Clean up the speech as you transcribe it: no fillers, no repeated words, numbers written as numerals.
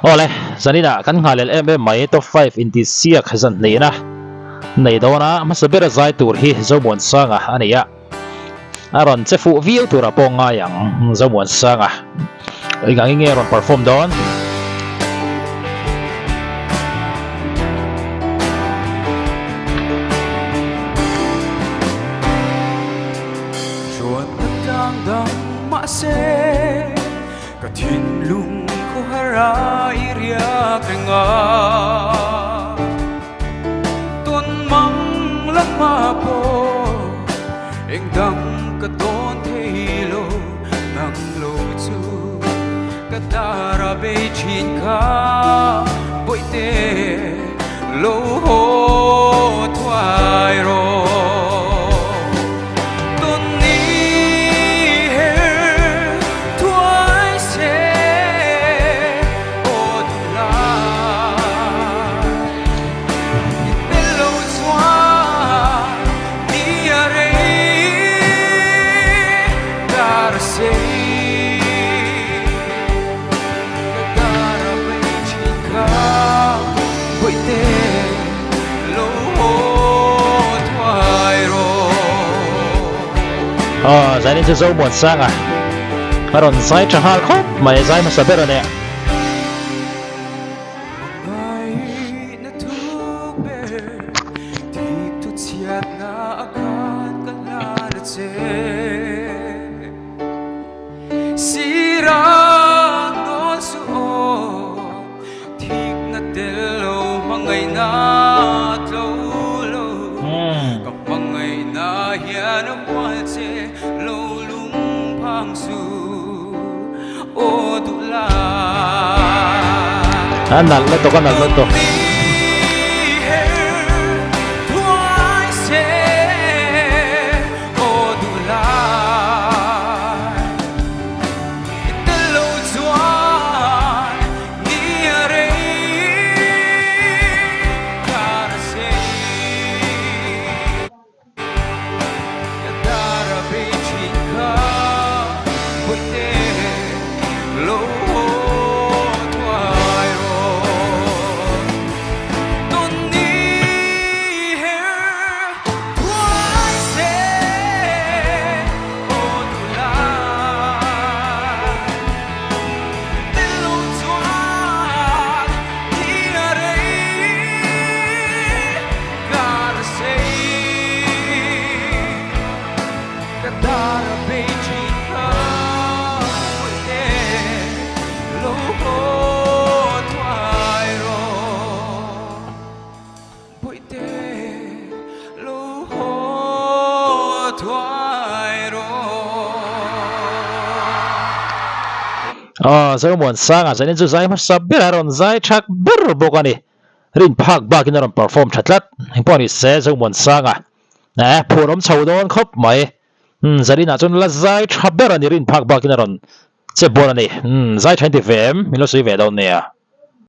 ole Zanin-ah kan ngalel mai top 5 in this siak hazan nei na nei dona masabera zai tur hi ZOMUANSANGA ania aron chefu view tura ponga yang ZOMUANSANGA ingang inge ron perform don Katin lung ko hara iriya kenga ton mang lang mapo engdang katon thelo nang lo chu katara be chin ka boite lo ho twai ro Zanin cho ZOMUANSANGA aron zai chahal khop mai zai masabera ne nal leto kan nal leto ZOMUANSANGA zanin chu zai masabera ron zai chak ber bokani rin phak bakin ron perform thatlat hiponi se ZOMUANSANGA phurom chaudon khop mai Zanin-ah chun la zai thabera ni rin phak bakin ron che borani zai 20 fm milo sui ve don ne